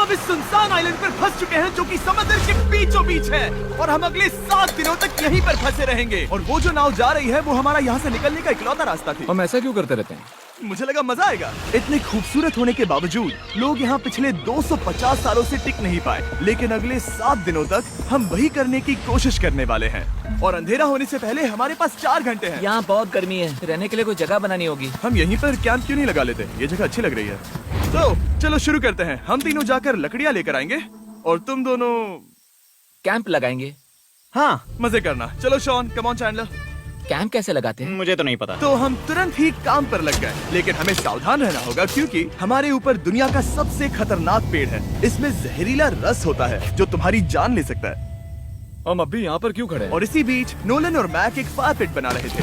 अब इस सुनसान आइलैंड पर फंस चुके हैं जो कि समुद्र के बीचों बीच है और हम अगले 7 दिनों तक यहीं पर फंसे रहेंगे। और वो जो नाव जा रही है वो हमारा यहाँ से निकलने का इकलौता रास्ता थी। हम ऐसा क्यों करते रहते हैं? मुझे लगा मजा आएगा। इतने खूबसूरत होने के बावजूद लोग यहाँ पिछले 250 सालों से टिक नहीं पाए, लेकिन अगले 7 दिनों तक हम वही करने की कोशिश करने वाले हैं। और अंधेरा होने से पहले हमारे पास 4 घंटे हैं। यहाँ बहुत गर्मी है, रहने के लिए कोई जगह बनानी होगी। हम यहीं पर कैंप क्यों नहीं लगा लेते? ये जगह अच्छी लग रही है। तो चलो शुरू करते हैं। हम तीनों जाकर लकड़ियाँ लेकर आएंगे और तुम दोनों कैंप लगाएंगे। हाँ, मजे करना। चलो Shawn, come on Chandler. Camp कैसे लगाते हैं? मुझे तो नहीं पता। तो हम तुरंत ही काम पर लग गए, लेकिन हमें सावधान रहना होगा क्योंकि हमारे ऊपर दुनिया का सबसे खतरनाक पेड़ है। इसमें जहरीला रस होता है जो तुम्हारी जान ले सकता है। हम अभी यहाँ पर क्यों खड़े हैं? और इसी बीच नोलन और मैक एक फायर पिट बना रहे थे।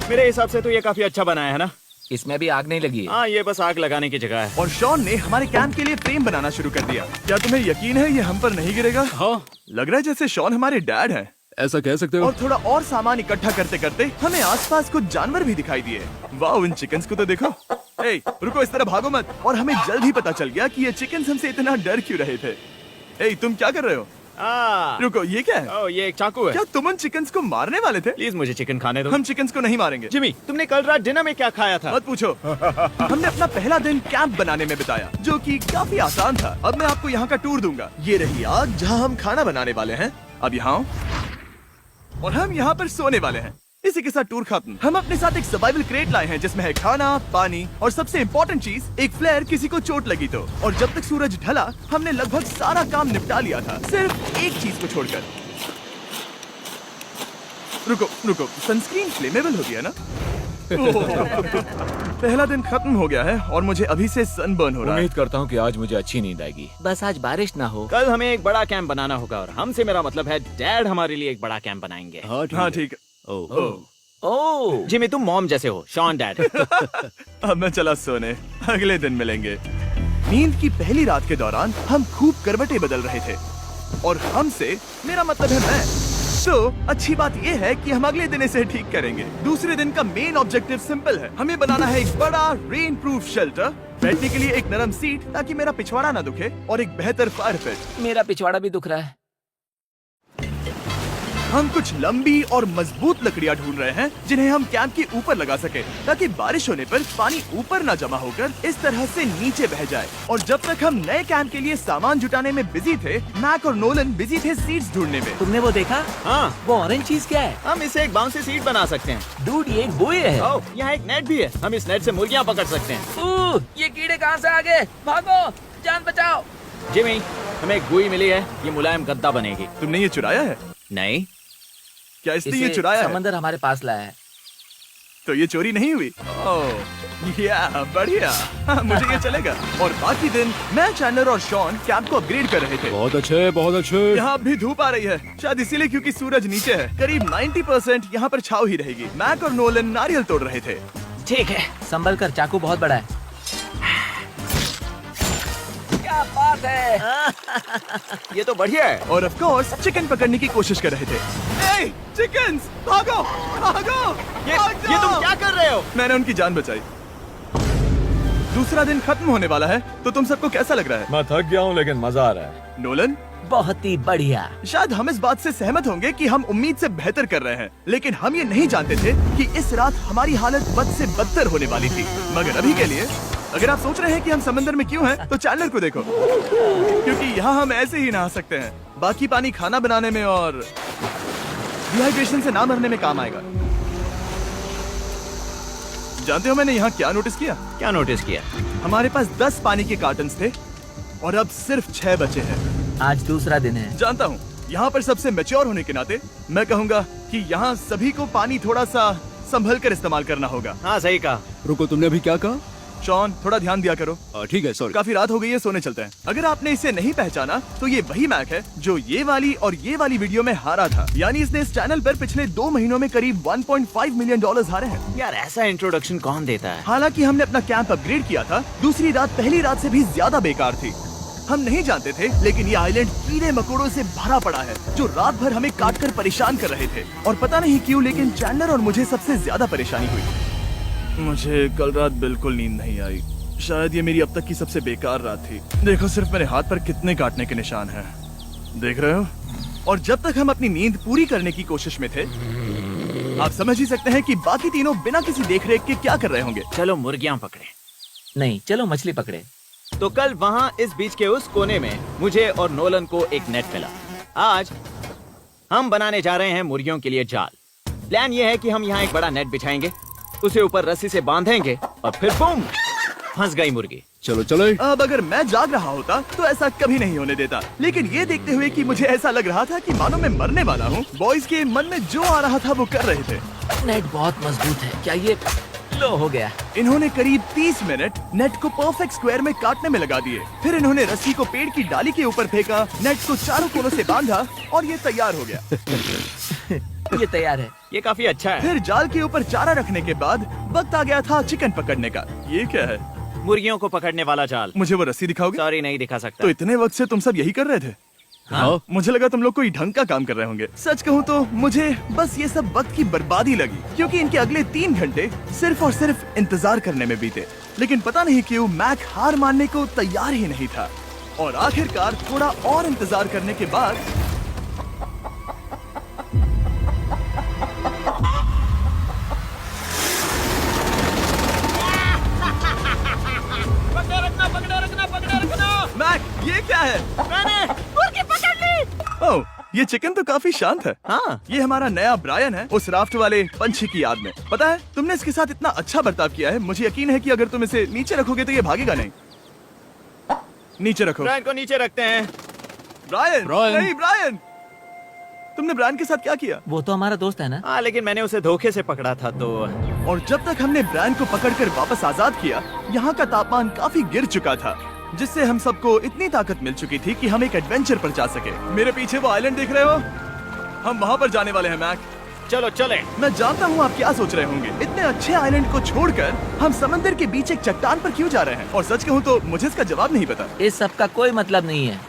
मेरे हिसाब से तो ये काफी अच्छा बनाया है ना? इसमें भी आग नहीं लगी है। हाँ, ये बस आग लगाने की जगह है। और शॉन ने हमारे कैंप के लिए फ्रेम बनाना शुरू कर दिया। क्या तुम्हें यकीन है ये हम पर नहीं गिरेगा? हाँ। लग रहा है जैसे शॉन हमारे डैड हैं। ऐसा कह सकते हो? और थोड़ा और सामान इकट्ठा करते करते हमें आसपास कुछ जानवर भी दिखाई दिए। वाह, इन चिकन्स को तो देखो। ए, रुको, इस तरह भागो मत। और हमें जल्द ही पता चल गया कि ये चिकन्स हमसे इतना डर क्यों रहे थे। ए, तुम क्या कर रहे हो? रुको, ये क्या है? ये एक चाकू है। क्या तुम उन चिकन्स को मारने वाले थे? प्लीज मुझे चिकन खाने दो। हम चिकन्स को नहीं मारेंगे। जिमी, तुमने कल रात डिनर में क्या खाया था? मत पूछो। हमने अपना पहला दिन कैंप बनाने में बिताया, जो कि काफी आसान था। अब मैं आपको यहाँ का टूर दूंगा। ये रही आग जहाँ हम खाना बनाने वाले हैं। अब यहाँ आओ। और हम यहाँ पर सोने वाले हैं। इसी के साथ टूर खत्म। हम अपने साथ एक सर्वाइवल क्रेट लाए हैं जिसमें है खाना, पानी और सबसे इम्पोर्टेंट चीज, एक फ्लेयर किसी को चोट लगी तो। और जब तक सूरज ढला हमने लगभग सारा काम निपटा लिया था, सिर्फ एक चीज को छोड़कर। रुको, सनस्क्रीन फ्लेमेबल होती है ना? पहला दिन खत्म हो गया है और मुझे अभी से सनबर्न हो रहा है। उम्मीद करता हूँ कि आज मुझे अच्छी नींद आएगी। बस आज बारिश ना हो। कल हमें एक बड़ा कैंप बनाना होगा और हमसे मेरा मतलब है डैड हमारे लिए एक बड़ा कैंप बनाएंगे। हाँ ठीक है। ओह, जिमी, तुम मॉम जैसे हो। Shawn dad. अब मैं चला सोने, अगले दिन मिलेंगे। नींद की पहली रात के दौरान हम खूब करवटें बदल रहे थे और हमसे मेरा मतलब है मैं। तो अच्छी बात यह है कि हम अगले दिन इसे ठीक करेंगे। दूसरे दिन का मेन ऑब्जेक्टिव सिंपल है। हमें बनाना है एक बड़ा रेन प्रूफ शेल्टर, बैठने के लिए एक नरम सीट ताकि मेरा पिछवाड़ा ना दुखे, और एक बेहतर फायर पिट। मेरा पिछवाड़ा भी दुख रहा है। हम कुछ लंबी और मजबूत लकड़ियां ढूंढ रहे हैं जिन्हें हम कैंप के ऊपर लगा सके ताकि बारिश होने पर पानी ऊपर न जमा होकर इस तरह से नीचे बह जाए। और जब तक हम नए कैंप के लिए सामान जुटाने में बिजी थे, मैक और नोलन बिजी थे सीड्स ढूंढने में। तुमने वो देखा? हाँ, वो ऑरेंज चीज क्या है? हम इसे एक बाउंसी सीट बना सकते हैं। डूड, ये एक बुए है। ओह, यहाँ एक नेट भी है। हम इस नेट से मुर्गियाँ पकड़ सकते हैं। ये कीड़े कहाँ से आ गए? भागो, जान बचाओ। जिमी, हमें एक बुई मिली है। ये मुलायम गद्दा बनेगी। तुमने ये चुराया है? नहीं। क्या इसलिए ये इसे चुराया है? समंदर हमारे पास लाया है। तो ये चोरी नहीं हुई? ओह, या बढ़िया। मुझे ये चलेगा। और बाकी दिन मैं, चैंडलर और शॉन कैंप को अपग्रेड कर रहे थे। बहुत अच्छे, बहुत अच्छे। यहाँ भी धूप आ रही है, शायद इसीलिए क्योंकि सूरज नीचे है। करीब 90% यहाँ पर छाव ही रहेगी। मैक और नोलन नारियल तोड़ रहे थे। ठीक है, संभल कर, चाकू बहुत बड़ा है। क्या बात है। ये तो बढ़िया है। और ऑफ कोर्स चिकन पकड़ने की कोशिश कर रहे थे। ए, चिकन्स, भागो, भागो, ये तुम क्या कर रहे हो? मैंने उनकी जान बचाई। दूसरा दिन खत्म होने वाला है, तो तुम सबको कैसा लग रहा है? मैं थक गया हूँ लेकिन मजा आ रहा है। नोलन, बहुत ही बढ़िया। शायद हम इस बात से सहमत होंगे कि हम उम्मीद से बेहतर कर रहे हैं, लेकिन हम ये नहीं जानते थे कि इस रात हमारी हालत बद से बदतर होने वाली थी। मगर अभी के लिए, अगर आप सोच रहे हैं कि हम समंदर में क्यों हैं, तो चैंडलर को देखो, क्योंकि यहाँ हम ऐसे ही नहा सकते हैं। बाकी पानी खाना बनाने में और डिहाइड्रेशन से ना मरने में काम आएगा। जानते हो मैंने यहाँ क्या नोटिस किया? क्या नोटिस किया? हमारे पास 10 पानी के कार्टन्स थे और अब सिर्फ 6 बचे हैं। आज दूसरा दिन है। जानता हूँ, यहाँ पर सबसे मैच्योर होने के नाते मैं कहूँगा कि यहाँ सभी को पानी थोड़ा सा संभल कर इस्तेमाल करना होगा। हाँ, सही कहा। रुको, तुमने अभी क्या कहा? शॉन, थोड़ा ध्यान दिया करो। ठीक है, सॉरी। काफी रात हो गई है, सोने चलते हैं। अगर आपने इसे नहीं पहचाना तो ये वही मैक है जो ये वाली और ये वाली वीडियो में हारा था। यानी इसने इस चैनल पर पिछले 2 महीनों में करीब $1.5 मिलियन हारे हैं। यार, ऐसा इंट्रोडक्शन कौन देता है? हालांकि हमने अपना कैंप अपग्रेड किया था, दूसरी रात पहली रात से भी ज्यादा बेकार थी। हम नहीं जानते थे, लेकिन ये आइलैंड कीड़े मकोड़ों से भरा पड़ा है जो रात भर हमें काट कर परेशान कर रहे थे। और पता नहीं क्यों, लेकिन चैंडलर और मुझे सबसे ज्यादा परेशानी हुई। मुझे कल रात बिल्कुल नींद नहीं आई। शायद ये मेरी अब तक की सबसे बेकार रात थी। देखो सिर्फ मेरे हाथ पर कितने काटने के निशान हैं। देख रहे हो? और जब तक हम अपनी नींद पूरी करने की कोशिश में थे, आप समझ ही सकते हैं कि बाकी तीनों बिना किसी देखरेख के क्या कर रहे होंगे। चलो मुर्गियां पकड़े। नहीं, चलो मछली पकड़े। तो कल वहाँ इस बीच के उस कोने में मुझे और नोलन को एक नेट मिला। आज हम बनाने जा रहे हैं मुर्गियों के लिए जाल। प्लान ये है कि हम यहाँ एक बड़ा नेट बिछाएंगे, उसे ऊपर रस्सी से बांधेंगे और फिर बूम, फंस गई मुर्गी। चलो चलो। अब अगर मैं जाग रहा होता तो ऐसा कभी नहीं होने देता, लेकिन ये देखते हुए कि मुझे ऐसा लग रहा था कि मानो मैं मरने वाला हूँ, बॉयज के मन में जो आ रहा था वो कर रहे थे। नेट बहुत मजबूत है। क्या ये लो हो गया? इन्होंने करीब 30 मिनट नेट को परफेक्ट स्क्वायर में काटने में लगा दिए। फिर इन्होंने रस्सी को पेड़ की डाली के ऊपर फेंका, नेट को चारों कोनों से बांधा और ये तैयार हो गया। ये तैयार है। ये काफी अच्छा है। फिर जाल के ऊपर चारा रखने के बाद वक्त आ गया था चिकन पकड़ने का। ये क्या है? मुर्गियों को पकड़ने वाला जाल। मुझे वो रस्सी दिखाओगे? सॉरी, नहीं दिखा सकता। तो इतने वक्त से तुम सब यही कर रहे थे? हाँ। मुझे लगा तुम लोग कोई ढंग का काम कर रहे होंगे। सच कहूँ तो मुझे बस ये सब वक्त की बर्बादी लगी, क्योंकि इनके अगले 3 घंटे सिर्फ और सिर्फ इंतजार करने में बीते। लेकिन पता नहीं क्यों मैक हार मानने को तैयार ही नहीं था, और आखिरकार थोड़ा और इंतजार करने के बाद मैक, ये क्या है? मैंने मुर्गी पकड़ ली। ओह, ये चिकन तो काफी शांत है। हाँ। ये हमारा नया ब्रायन है, उस राफ्ट वाले पंछी की याद में। पता है, तुमने इसके साथ इतना अच्छा बर्ताव किया है, मुझे यकीन है कि अगर तुम इसे नीचे रखोगे तो ये भागेगा नहीं। नीचे रखो। ब्रायन को नीचे रखते हैं। Brian, Brian. नहीं ब्रायन, तुमने ब्रायन के साथ क्या किया? वो तो हमारा दोस्त है ना। हाँ, लेकिन मैंने उसे धोखे से पकड़ा था तो। और जब तक हमने ब्रायन को पकड़कर वापस आजाद किया, यहाँ का तापमान काफी गिर चुका था, जिससे हम सबको इतनी ताकत मिल चुकी थी कि हम एक एडवेंचर पर जा सके। मेरे पीछे वो आइलैंड देख रहे हो? हम वहाँ पर जाने वाले हैं मैक। चलो चले। मैं जानता हूँ आप क्या सोच रहे होंगे, इतने अच्छे आइलैंड को छोड़कर हम समंदर के बीच एक चट्टान पर क्यों जा रहे हैं? और सच कहूँ तो मुझे इसका जवाब नहीं पता। इस सब का कोई मतलब नहीं है।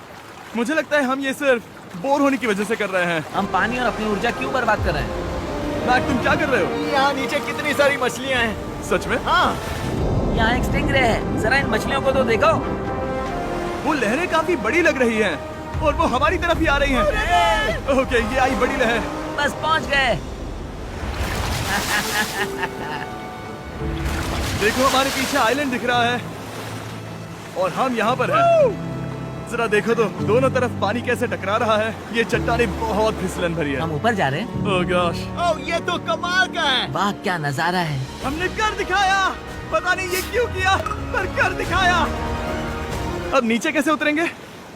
मुझे लगता है हम ये सिर्फ बोर होने की वजह से कर रहे हैं। हम पानी और अपनी ऊर्जा क्यों बर्बाद कर रहे हैं? मैक, तुम क्या कर रहे हो? यहाँ नीचे कितनी सारी मछलियाँ हैं। सच में? हाँ। यहाँ एक स्टिंगरे है, जरा इन मछलियों को तो देखो। वो लहरें काफी बड़ी लग रही हैं और वो हमारी तरफ ही आ रही हैं। ओके, ये आई बड़ी लहर। बस पहुँच गए। देखो, हमारे पीछे आइलैंड दिख रहा है और हम यहाँ पर हैं। जरा देखो तो दोनों तरफ पानी कैसे टकरा रहा है। ये चट्टानें बहुत फिसलन भरी है। हम ऊपर जा रहे हैं। ओह गॉश, ओह, ये तो कमाल का है। वाह, क्या नजारा है। हमने कर दिखाया। पता नहीं ये क्यों किया, पर कर दिखाया। अब नीचे कैसे उतरेंगे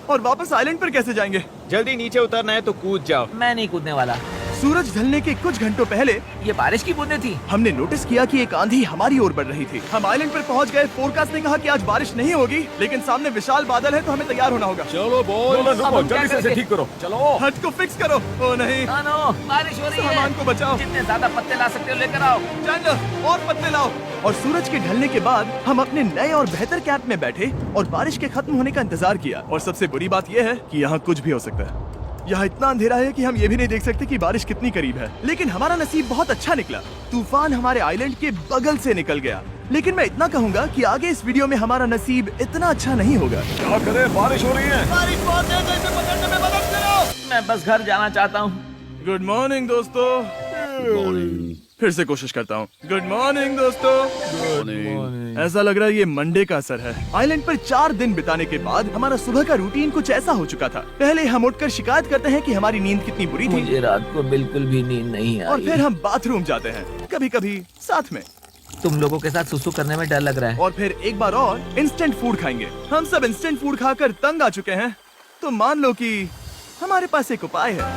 और वापस आइलैंड पर कैसे जाएंगे? जल्दी नीचे उतरना है तो कूद जाओ। मैं नहीं कूदने वाला। सूरज ढलने के कुछ घंटों पहले ये बारिश की बूंदें थी। हमने नोटिस किया कि एक आंधी हमारी ओर बढ़ रही थी। हम आइलैंड पर पहुंच गए। फोरकास्ट ने कहा कि आज बारिश नहीं होगी, लेकिन सामने विशाल बादल है तो हमें तैयार होना होगा। चलो बॉय, अब हम क्या जल्दी से इसे करेंगे? ठीक करो। चलो। हट को फिक्स करो। ओ नहीं, नो, बारिश हो रही है। सामान को बचाओ। जितने ज्यादा पत्ते ला सकते हो लेकर आओ। चैंडलर, और पत्ते लाओ। और सूरज के ढलने के बाद हम अपने नए और बेहतर कैंप में बैठे और बारिश के खत्म होने का इंतजार किया। और सबसे बुरी बात यह है कि यहाँ कुछ भी हो सकता है। यहाँ इतना अंधेरा है कि हम ये भी नहीं देख सकते कि बारिश कितनी करीब है। लेकिन हमारा नसीब बहुत अच्छा निकला। तूफान हमारे आइलैंड के बगल से निकल गया। लेकिन मैं इतना कहूँगा कि आगे इस वीडियो में हमारा नसीब इतना अच्छा नहीं होगा। क्या करें, बारिश हो रही है। बारिश बहुत तेज है, इसे पकड़ने में मदद करो। मैं बस घर जाना चाहता हूँ। गुड मॉर्निंग दोस्तों। फिर से कोशिश करता हूँ। गुड मॉर्निंग दोस्तों। ऐसा लग रहा है ये मंडे का असर है। आइलैंड पर 4 दिन बिताने के बाद हमारा सुबह का रूटीन कुछ ऐसा हो चुका था। पहले हम उठकर शिकायत करते हैं कि हमारी नींद कितनी बुरी थी, मुझे रात को बिल्कुल भी नींद नहीं आई। और फिर हम बाथरूम जाते हैं, कभी कभी साथ में। तुम लोगों के साथ सुसु करने में डर लग रहा है। और फिर एक बार और इंस्टेंट फूड खाएंगे। हम सब इंस्टेंट फूड खाकर तंग आ चुके हैं, तो मान लो कि हमारे पास एक उपाय है।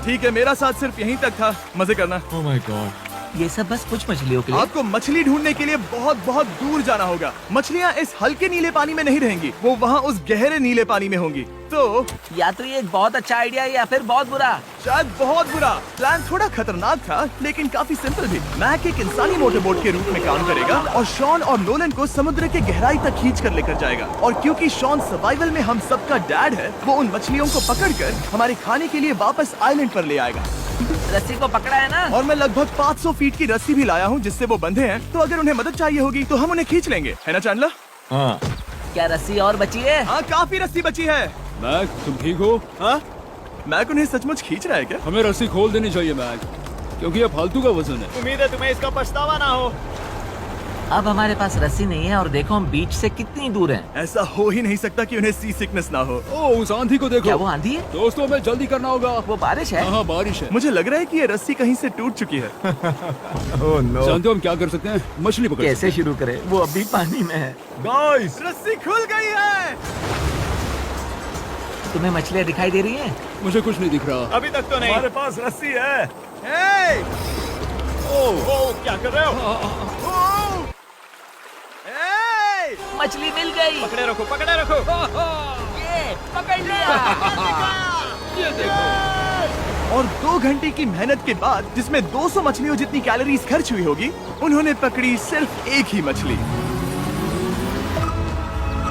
ठीक है, मेरा साथ सिर्फ यहीं तक था। मजे करना। Oh my God. ये सब बस कुछ मछलियों के लिए। आपको मछली ढूंढने के लिए बहुत बहुत दूर जाना होगा। मछलियाँ इस हल्के नीले पानी में नहीं रहेंगी, वो वहाँ उस गहरे नीले पानी में होंगी। तो या तो ये एक बहुत अच्छा आइडिया है या फिर बहुत बुरा। शायद बहुत बुरा। प्लान थोड़ा खतरनाक था, लेकिन काफी सिंपल भी। मैक एक इंसानी मोटरबोट के रूप में काम करेगा और शॉन और नोलन को समुद्र के गहराई तक खींच कर लेकर जाएगा। और क्योंकि शॉन सर्वाइवल में हम सबका डैड है, वो उन मछलियों को पकड़कर हमारे खाने के लिए वापस आइलैंड पर ले आएगा। रस्सी को पकड़ा है ना? और मैं लगभग 500 फीट की रस्सी भी लाया हूँ जिससे वो बंधे हैं, तो अगर उन्हें मदद चाहिए होगी तो हम उन्हें खींच लेंगे, है ना चैंडलर? हाँ। क्या रस्सी और बची है? हाँ, काफी रस्सी बची है। मैक, तुम ठीक हो? हाँ, मैक उन्हें सचमुच खींच रहा है क्या? हमें रस्सी खोल देनी चाहिए मैक, क्योंकि ये फालतू का वजन है। उम्मीद है तुम्हें इसका पछतावा ना हो। अब हमारे पास रस्सी नहीं है और देखो हम बीच से कितनी दूर हैं। ऐसा हो ही नहीं सकता कि उन्हें सी सिकनेस ना हो। ओ, उस आंधी को देखो। क्या वो आंधी है? दोस्तों, हमें जल्दी करना होगा। वो बारिश है? हाँ, बारिश है। मुझे लग रहा है कि ये रस्सी कहीं से टूट चुकी है। Oh no. जानते हो हम क्या कर सकते हैं? मछली पकड़ कैसे शुरू करें? वो अभी पानी में है। गाइस, रस्सी खुल गई है। तुम्हें मछलियाँ दिखाई दे रही हैं? मुझे कुछ नहीं दिख रहा। अभी तक तो नहीं। हमारे पास रस्सी है। हे! ओ, क्या कर रहे हो? हे! मछली मिल गई। पकड़े रखो, पकड़े रखो। ये पकड़ लिया। ये देखो। और 2 घंटे की मेहनत के बाद, जिसमें 200 मछलियों जितनी कैलोरीज खर्च हुई होगी, उन्होंने पकड़ी सिर्फ एक ही मछली।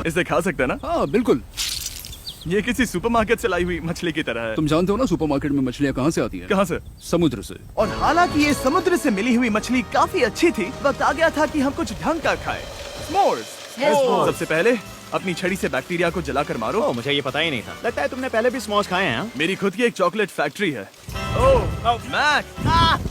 इसे खा सकते हैं ना? हाँ, बिल्कुल। ये किसी सुपरमार्केट से लाई हुई मछली की तरह है। तुम जानते हो ना सुपरमार्केट में मछलियाँ कहाँ से आती हैं? कहाँ से? समुद्र से। और हालांकि ये समुद्र से मिली हुई मछली काफी अच्छी थी, वक्त आ गया था कि हम कुछ ढंग का खाएं। s'mores। सबसे पहले अपनी छड़ी से बैक्टीरिया को जलाकर मारो। ओ, मुझे ये पता ही नहीं था। लगता है तुमने पहले भी स्मोस खाए हैं। हाँ? मेरी खुद की एक चॉकलेट फैक्ट्री है। ओह मैक,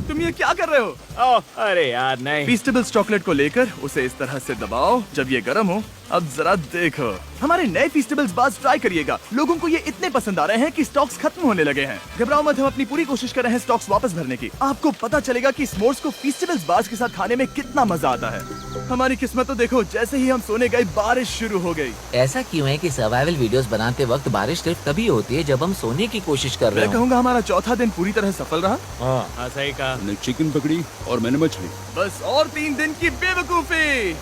तुम ये क्या कर रहे हो? ओ, अरे यार नहीं। फीस्टेबल्स चॉकलेट को लेकर उसे इस तरह से दबाओ जब ये गर्म हो। अब जरा देखो, हमारे नए फीस्टेबल्स बार्स ट्राई करिएगा। लोगों को ये इतने पसंद आ रहे हैं कि स्टॉक्स खत्म होने लगे हैं। घबराओ मत, हम अपनी पूरी कोशिश कर रहे हैं स्टॉक्स वापस भरने की। आपको पता चलेगा कि s'mores को फीस्टेबल्स बार्स के साथ खाने में कितना मजा आता है। हमारी किस्मत तो देखो, जैसे ही हम सोने गए बारिश शुरू हो गई। ऐसा क्यों है कि सर्वाइवल वीडियोस बनाते वक्त बारिश सिर्फ तभी होती है जब हम सोने की कोशिश कर रहे मैं हो? कहूँगा हमारा चौथा दिन पूरी तरह सफल रहा। हाँ, सही कहा। हमने चिकन पकड़ी और मैंने मछली। बस और 3 दिन की बेवकूफी।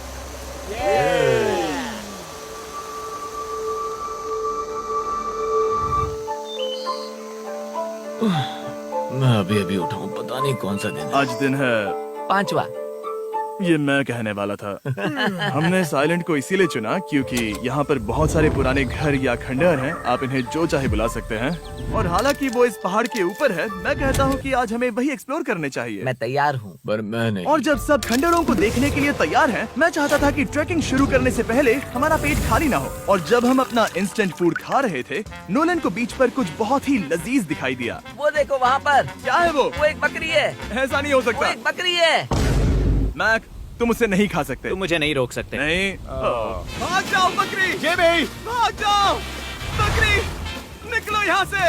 मैं अभी अभी उठा हूँ, पता नहीं कौन सा दिन है। आज दिन है 5वां। ये मैं कहने वाला था। हमने इस आइलैंड को इसीलिए चुना क्योंकि यहाँ पर बहुत सारे पुराने घर या खंडहर हैं। आप इन्हें जो चाहे बुला सकते हैं। और हालांकि वो इस पहाड़ के ऊपर है, मैं कहता हूँ कि आज हमें वही एक्सप्लोर करने चाहिए। मैं तैयार हूँ। पर मैं नहीं। और जब सब खंडहरों को देखने के लिए तैयार हैं, मैं चाहता था कि ट्रैकिंग शुरू करने से पहले हमारा पेट खाली ना हो। और जब हम अपना इंस्टेंट फूड खा रहे थे, नोलन को बीच पर कुछ बहुत ही लजीज दिखाई दिया। वो देखो वहाँ पर। क्या है वो? वो एक बकरी है। ऐसा नहीं हो वो सकता। एक बकरी है। मैक, तुम उसे नहीं खा सकते। तुम मुझे नहीं रोक सकते। नहीं। भाग जाओ बकरी। ये भी। भाग जाओ बकरी, निकलो यहाँ से।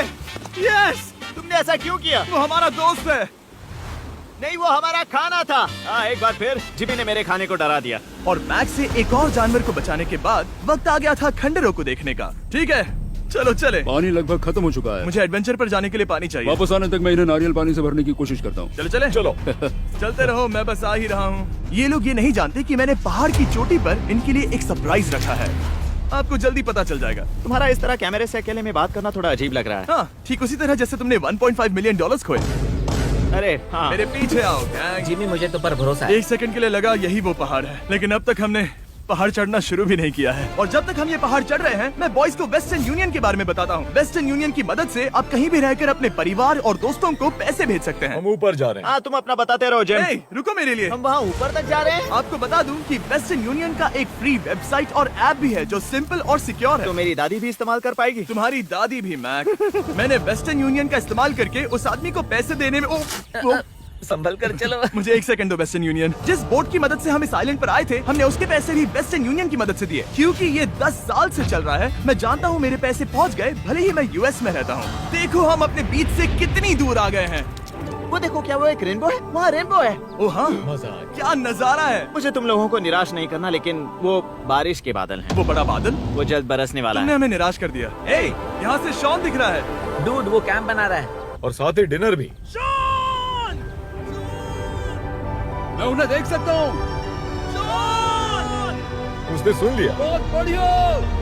यस, तुमने ऐसा क्यों किया? वो हमारा दोस्त है। नहीं, वो हमारा खाना था। हाँ, एक बार फिर जिमी ने मेरे खाने को डरा दिया। और मैक से एक और जानवर को बचाने के बाद वक्त आ गया था खंडहरों को देखने का। ठीक है, चलो चले। पानी लगभग खत्म हो चुका है। मुझे एडवेंचर पर जाने के लिए पानी चाहिए। वापस आने तक मैं इन्हें नारियल पानी से भरने की कोशिश करता हूँ। चलो चले। चलो। चलते रहो, मैं बस आ ही रहा हूँ। ये लोग ये नहीं जानते कि मैंने पहाड़ की चोटी पर इनके लिए एक सरप्राइज रखा है। आपको जल्दी पता चल जाएगा। तुम्हारा इस तरह कैमरे से अकेले में बात करना थोड़ा अजीब लग रहा है। हाँ, ठीक उसी तरह जैसे तुमने $1.5 मिलियन खोए। अरे हाँ। मेरे पीछे आओ गैंग। जिमी, मुझे तो पर भरोसा है। 1 सेकंड के लिए लगा यही वो पहाड़ है, लेकिन अब तक हमने पहाड़ चढ़ना शुरू भी नहीं किया है। और जब तक हम ये पहाड़ चढ़ रहे हैं, मैं बॉयज को वेस्टर्न यूनियन के बारे में बताता हूँ। वेस्टर्न यूनियन की मदद से आप कहीं भी रहकर अपने परिवार और दोस्तों को पैसे भेज सकते हैं। हम ऊपर जा रहे हैं। हाँ, तुम अपना बताते रहो जिम। ए, रुको मेरे लिए। हम वहाँ ऊपर तक जा रहे हैं। आपको बता दूं कि वेस्टर्न यूनियन का एक फ्री वेबसाइट और ऐप भी है जो सिंपल और सिक्योर है। तो मेरी दादी भी इस्तेमाल कर पाएगी। तुम्हारी दादी भी मैक। मैंने वेस्टर्न यूनियन का इस्तेमाल करके उस आदमी को पैसे देने में संभल कर चलो। मुझे 1 सेकंड दो। वेस्टर्न यूनियन, जिस बोट की मदद से हम इस आइलैंड पर आए थे, हमने उसके पैसे भी वेस्टर्न यूनियन की मदद से दिए। क्योंकि ये 10 साल से चल रहा है, मैं जानता हूँ मेरे पैसे पहुँच गए, भले ही मैं यूएस में रहता हूँ। देखो हम अपने बीच से कितनी दूर आ गए हैं। वो देखो, क्या वो एक रेनबो है? वहाँ रेनबो है। ओ हाँ, मजा आ गया। क्या नजारा है। मुझे तुम लोगों को निराश नहीं करना, लेकिन वो बारिश के बादल हैं। वो बड़ा बादल, वो जल्द बरसने वाला तुमने है। हमें निराश कर दिया। ए, यहाँ से शॉन दिख रहा है। डूड, वो कैंप बना रहा है। और साथ ही डिनर भी। शॉन! मैं उन्हें देख सकता हूँ। शॉन! उसने सुन लिया। बहुत बढ़िया।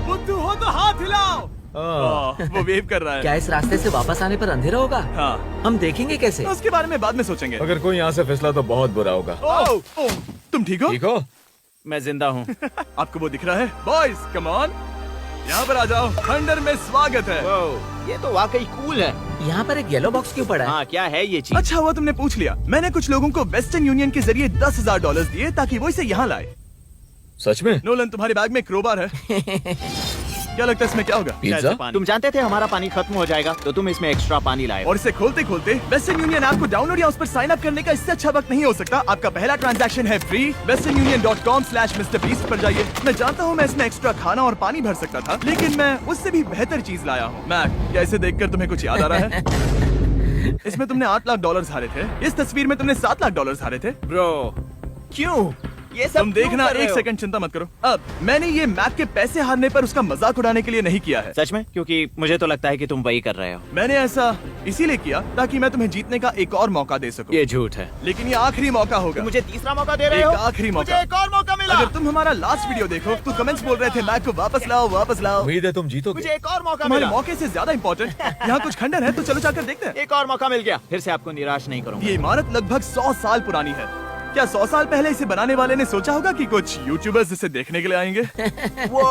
बुद्धू हो तो हाथ हिलाओ। वो वेव कर रहा है। क्या इस रास्ते से वापस आने पर अंधेरा होगा? हाँ, हम देखेंगे कैसे? उसके बारे में बाद में सोचेंगे। अगर कोई यहाँ से फिसला तो बहुत बुरा होगा। ओह, तुम ठीक हो? ठीक हो? मैं जिंदा हूँ। आपको वो दिख रहा है? Boys, come on. यहाँ पर आ जाओ, खंडर में स्वागत है। वाह, ये तो वाकई कूल है। यहाँ पर एक येलो बॉक्स क्यों पड़ा है? हाँ, क्या है ये चीज? अच्छा हुआ तुमने पूछ लिया। मैंने कुछ लोगों को वेस्टर्न यूनियन के जरिए $10,000 दिए ताकि वो इसे यहाँ लाए। सच में? नोलन, तुम्हारे बैग में क्रोबार है। क्या लगता है इसमें क्या होगा? पिज्जा? तुम जानते थे हमारा पानी खत्म हो जाएगा, तो तुम इसमें एक्स्ट्रा पानी लाए। और इसे खोलते खोलते वेस्टर्न यूनियन ऐप को डाउनलोड या उस पर साइन अप करने का इससे अच्छा वक्त नहीं हो सकता। आपका पहला ट्रांजैक्शन है फ्री। westernunion.com/MrBeast पर जाइए। मैं जानता हूँ मैं इसमें एक्स्ट्रा खाना और पानी भर सकता था, लेकिन मैं उससे भी बेहतर चीज लाया हूँ। मैक, क्या इसे देखकर तुम्हें कुछ याद आ रहा है? इसमें तुमने $8 लाख हारे थे। इस तस्वीर में तुमने $7 लाख हारे थे। ब्रो, क्यों? ये सब तुम क्यों देखना, कर रहे एक हो? सेकंड चिंता मत करो। अब मैंने ये मैक के पैसे हारने पर उसका मजाक उड़ाने के लिए नहीं किया है। सच में? क्योंकि मुझे तो लगता है कि तुम वही कर रहे हो। मैंने ऐसा इसीलिए किया ताकि मैं तुम्हें जीतने का एक और मौका दे सकूं। ये झूठ है। लेकिन ये आखिरी मौका होगा। तुम मुझे तीसरा मौका दे रहे एक हो? आखिरी मौका। मुझे एक और मौका मिला। अगर तुम हमारा लास्ट वीडियो देखो तो कमेंट्स बोल रहे थे मैक को वापस लाओ, वापस लाओ। उम्मीद है तुम जीतोगे। मुझे एक और मौका तुम्हारे मिला। मौके से ज्यादा इम्पोर्टेंट यहाँ कुछ खंडर है, तो चलो जाकर देखते हैं। एक और मौका मिल गया। फिर से आपको निराश नहीं करूंगा। ये इमारत लगभग 100 साल पुरानी है। क्या 100 साल पहले इसे बनाने वाले ने सोचा होगा कि कुछ यूट्यूबर्स इसे देखने के लिए आएंगे? वो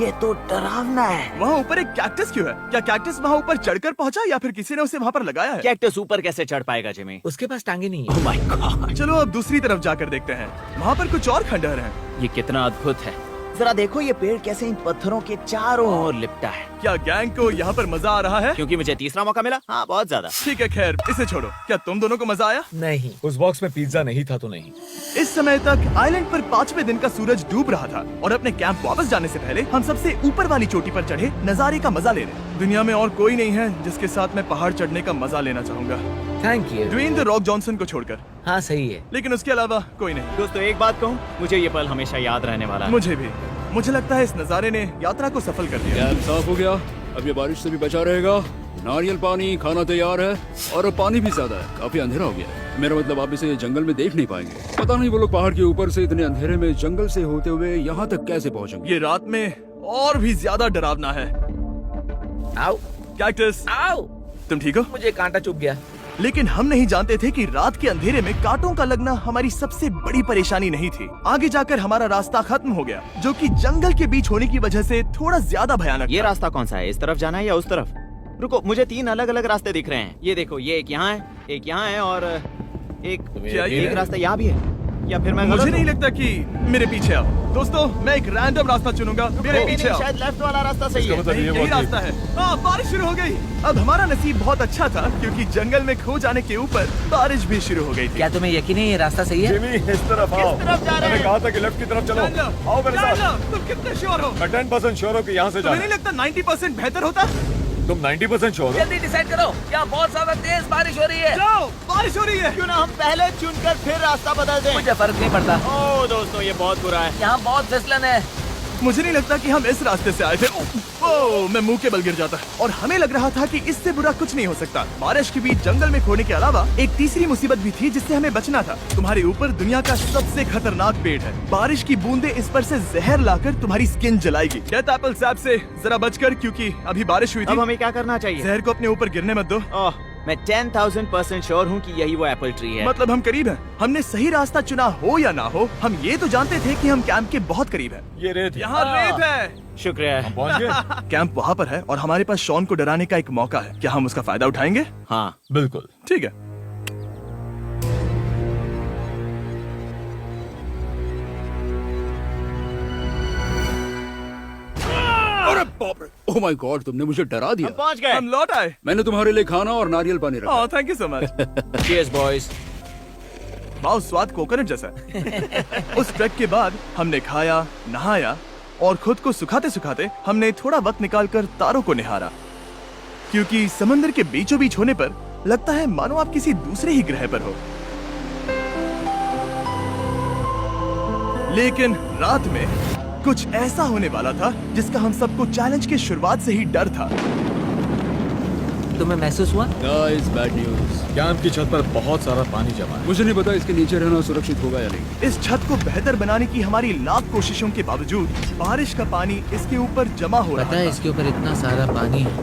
ये तो डरावना है। वहाँ ऊपर एक कैक्टस क्यों है? क्या कैक्टस वहाँ ऊपर चढ़कर पहुँचा या फिर किसी ने उसे वहाँ पर लगाया है? कैक्टस ऊपर कैसे चढ़ पाएगा जिमी? उसके पास टांगे नहीं है। ओह माय गॉड, चलो अब दूसरी तरफ जाकर देखते हैं। वहाँ पर कुछ और खंडहर हैं। ये कितना अद्भुत है। जरा देखो ये पेड़ कैसे इन पत्थरों के चारों ओर लिपटा है। क्या गैंग को यहाँ पर मजा आ रहा है? क्योंकि मुझे तीसरा मौका मिला। हाँ, बहुत ज्यादा। ठीक है, खैर इसे छोड़ो। क्या तुम दोनों को मजा आया? नहीं। उस बॉक्स में पिज्जा नहीं था तो नहीं। इस समय तक आइलैंड पर 5वें दिन का सूरज डूब रहा था और अपने कैंप वापस जाने से पहले हम सबसे ऊपर वाली चोटी पर चढ़े नजारे का मजा ले रहे। दुनिया में और कोई नहीं है जिसके साथ मैं पहाड़ चढ़ने का मजा लेना चाहूंगा, thank you. Dwayne the Rock Johnson को छोड़कर। हाँ सही है। लेकिन उसके अलावा कोई नहीं। दोस्तों, एक बात कहूँ, मुझे ये पल हमेशा याद रहने वाला है। मुझे भी। मुझे लगता है इस नजारे ने यात्रा को सफल कर दिया। कैंप साफ हो गया, अब ये बारिश से भी बचा रहेगा। नारियल पानी, खाना तैयार है और अब पानी भी ज्यादा है। काफी अंधेरा हो गया है। मेरा मतलब आप इसे जंगल में देख नहीं पाएंगे। पता नहीं वो लोग पहाड़ के ऊपर से इतने अंधेरे में जंगल से होते हुए यहाँ तक कैसे पहुँचेंगे। ये रात में और भी ज्यादा डरावना है। आओ कैक्टस, आओ। तुम ठीक हो? मुझे कांटा चुभ गया। लेकिन हम नहीं जानते थे कि रात के अंधेरे में कांटों का लगना हमारी सबसे बड़ी परेशानी नहीं थी। आगे जाकर हमारा रास्ता खत्म हो गया, जो कि जंगल के बीच होने की वजह से थोड़ा ज्यादा भयानक ये था। रास्ता कौन सा है? इस तरफ जाना है या उस तरफ? रुको, मुझे 3 अलग अलग रास्ते दिख रहे हैं। ये देखो, ये एक यहाँ है, एक यहाँ है और एक क्या ये- एक रास्ता यहाँ भी है। या फिर मैं मुझे गलत नहीं हूँ? लगता कि मेरे पीछे आओ। दोस्तों, मैं एक रैंडम रास्ता चुनूंगा। मेरे नहीं, पीछे नहीं, आओ। शायद लेफ्ट वाला रास्ता सही है। मतलब नहीं, ये यही बहुत ही- रास्ता है। बारिश शुरू हो गई। अब हमारा नसीब बहुत अच्छा था क्योंकि जंगल में खो जाने के ऊपर बारिश भी शुरू हो गई थी। क्या तुम्हें यकीन है ये रास्ता सही है? जिमी, इस तरफ आओ। तरफ जा रहे मैंने हैं? कहा था कि लेफ्ट की तरफ चलो। जान लो, आओ मेरे जान साथ। लो, तुम कितने श्योर हो? मैं 10% श्योर हूँ कि यहाँ से तुम्हें जाना। नहीं लगता 90% बेहतर होता? तुम 90% श्योर हो? जल्दी डिसाइड करो। यहाँ बहुत ज्यादा तेज बारिश हो रही है। जाओ, बारिश हो रही है। क्यों ना हम पहले चुनकर फिर रास्ता बदल दें? मुझे फर्क नहीं पड़ता। ओह दोस्तों, ये बहुत बुरा है। यहाँ बहुत फिसलन है। मुझे नहीं लगता कि हम इस रास्ते से आए थे। ओह, मैं मुंह के बल गिर जाता। और हमें लग रहा था कि इससे बुरा कुछ नहीं हो सकता। बारिश के बीच जंगल में खोने के अलावा एक तीसरी मुसीबत भी थी जिससे हमें बचना था। तुम्हारे ऊपर दुनिया का सबसे खतरनाक पेड़ है। बारिश की बूंदें इस पर से जहर लाकर तुम्हारी स्किन जलाएगी। डेथ एप्पल सैप से जरा बचकर, क्योंकि अभी बारिश हुई अब थी। हमें क्या करना चाहिए? जहर को अपने ऊपर गिरने मत दो। ओह, मैं 10,000% श्योर हूँ कि यही वो एप्पल ट्री है। मतलब हम करीब हैं। हमने सही रास्ता चुना हो या ना हो, हम ये तो जानते थे कि हम कैंप के बहुत करीब हैं। ये रेत है। यहाँ रेत है। शुक्रिया है। पहुँच गए? कैंप वहाँ पर है और हमारे पास शॉन को डराने का एक मौका है। क्या हम उसका फायदा उठाएंगे? हाँ, बिल्कुल। ठीक है। अरे बाप रे, ओह माय गॉड, तुमने मुझे डरा दिया। हम पहुँच गए। हम लौट आए। मैंने तुम्हारे लिए खाना और नारियल पानी रखा। Oh, thank you so much. Cheers, boys। वाह, स्वाद कोकोनट जैसा है। उस ट्रैक के बाद हमने खाया, नहाया और खुद को सुखाते सुखाते हमने थोड़ा वक्त निकालकर तारों को निहारा, क्योंकि समंदर के बीचों बीच होने पर लगता है मानो आप किसी दूसरे ही ग्रह पर हो। लेकिन रात में कुछ ऐसा होने वाला था जिसका हम सबको चैलेंज की शुरुआत से ही डर था। तुम्हें महसूस हुआ? Guys, bad news. कैंप की छत पर बहुत सारा पानी जमा है। मुझे नहीं पता इसके नीचे रहना सुरक्षित होगा या नहीं। इस छत को बेहतर बनाने की हमारी लाख कोशिशों के बावजूद बारिश का पानी इसके ऊपर जमा हो रहा पता है था। इसके ऊपर इतना सारा पानी है।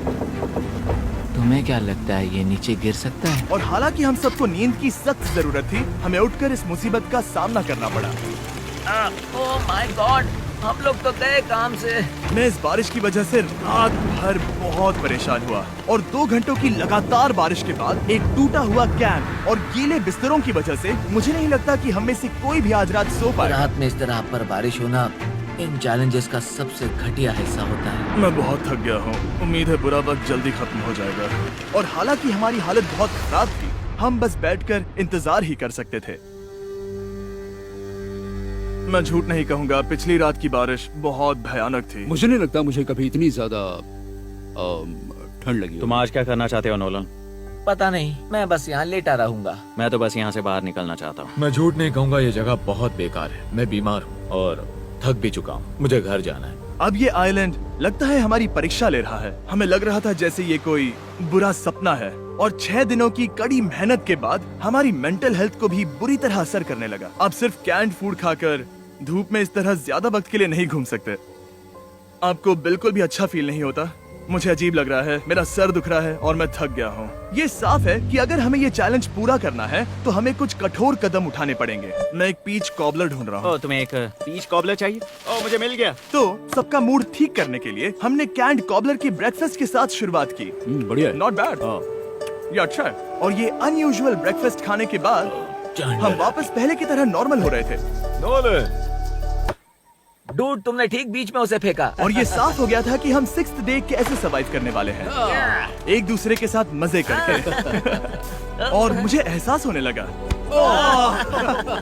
तुम्हें क्या लगता है ये नीचे गिर सकता है? और हालांकि हम सबको नींद की सख्त जरूरत थी, हमें उठकर इस मुसीबत का सामना करना पड़ा। ओह माय गॉड, हम लोग तो गए काम से। मैं इस बारिश की वजह से रात भर बहुत परेशान हुआ और 2 घंटों की लगातार बारिश के बाद एक टूटा हुआ कैंप और गीले बिस्तरों की वजह से मुझे नहीं लगता कि हम में से कोई भी आज रात सो पाए। रात में इस तरह पर बारिश होना इन चैलेंजेस का सबसे घटिया हिस्सा होता है। मैं बहुत थक गया हूँ। उम्मीद है बुरा वक्त जल्दी खत्म हो जाएगा। और हालांकि हमारी हालत बहुत खराब थी, हम बस बैठकर इंतजार ही कर सकते थे। मैं झूठ नहीं कहूँगा, पिछली रात की बारिश बहुत भयानक थी। मुझे नहीं लगता मुझे कभी इतनी ज्यादा ठंड लगी हो। तुम आज क्या करना चाहते हो नोलन? पता नहीं, मैं बस यहाँ लेटा रहूंगा। मैं तो बस यहाँ से बाहर निकलना चाहता हूँ। मैं झूठ नहीं कहूंगा, ये जगह बहुत बेकार है। मैं बीमार हूँ और थक भी चुका हूँ। मुझे घर जाना है। अब ये आइलैंड लगता है हमारी परीक्षा ले रहा है। हमें लग रहा था जैसे ये कोई बुरा सपना है और 6 दिनों की कड़ी मेहनत के बाद हमारी मेंटल हेल्थ को भी बुरी तरह असर करने लगा। अब सिर्फ कैंड फूड खाकर धूप में इस तरह ज्यादा वक्त के लिए नहीं घूम सकते। आपको बिल्कुल भी अच्छा फील नहीं होता? मुझे अजीब लग रहा है, मेरा सर दुख रहा है और मैं थक गया हूँ। ये साफ है कि अगर हमें ये चैलेंज पूरा करना है तो हमें कुछ कठोर कदम उठाने पड़ेंगे। मैं एक पीच कॉबलर ढूंढ रहा हूँ। तुम्हें एक पीच कॉबलर चाहिए? मुझे मिल गया। तो सबका मूड ठीक करने के लिए हमने कैंड कॉबलर के ब्रेकफास्ट के साथ शुरुआत की। बढ़िया है। नॉट बैड, ये अच्छा है। और ये अनयूजुअल ब्रेकफास्ट खाने के बाद हम वापस पहले की तरह नॉर्मल हो रहे थे। नोलन, डूड, तुमने ठीक बीच में उसे फेंका। और ये साफ हो गया था कि हम 6th डे कैसे सर्वाइव करने वाले हैं, एक दूसरे के साथ मजे करके। और मुझे एहसास होने लगा,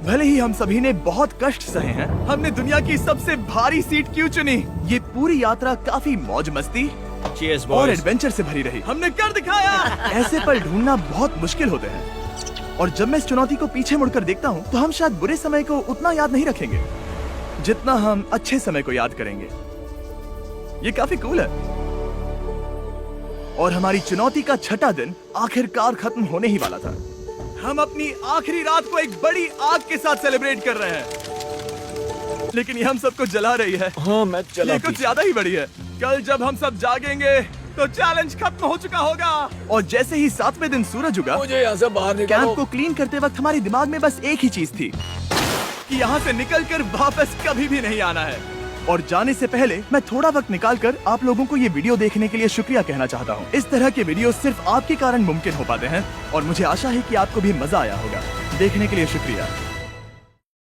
भले ही हम सभी ने बहुत कष्ट सहे हैं, हमने दुनिया की सबसे भारी सीट क्यों चुनी? ये पूरी यात्रा काफी मौज मस्ती Cheers, और boys. एडवेंचर से भरी रही। हमने कर दिखाया। ऐसे पल ढूंढना बहुत मुश्किल होते हैं और जब मैं इस चुनौती को पीछे मुड़कर देखता हूँ तो हम शायद बुरे समय को उतना याद नहीं रखेंगे जितना हम अच्छे समय को याद करेंगे। ये काफी कूल है। और हमारी चुनौती का 6ठा दिन आखिरकार खत्म होने ही वाला था। हम अपनी आखिरी रात को एक बड़ी आग के साथ सेलिब्रेट कर रहे हैं, लेकिन ये हम सबको जला रही है। हाँ मैं चला ये कुछ ज्यादा ही बड़ी है। कल जब हम सब जागेंगे तो चैलेंज खत्म हो चुका होगा। और जैसे ही 7वें दिन सूरज उगा, मुझे यहाँ से बाहर कैंप निकालो। को क्लीन करते वक्त हमारे दिमाग में बस एक ही चीज थी कि यहाँ से निकलकर वापस कभी भी नहीं आना है। और जाने से पहले मैं थोड़ा वक्त निकालकर आप लोगों को ये वीडियो देखने के लिए शुक्रिया कहना चाहता हूँ। इस तरह के वीडियो सिर्फ आपके कारण मुमकिन हो पाते हैं और मुझे आशा है कि आपको भी मजा आया होगा। देखने के लिए शुक्रिया।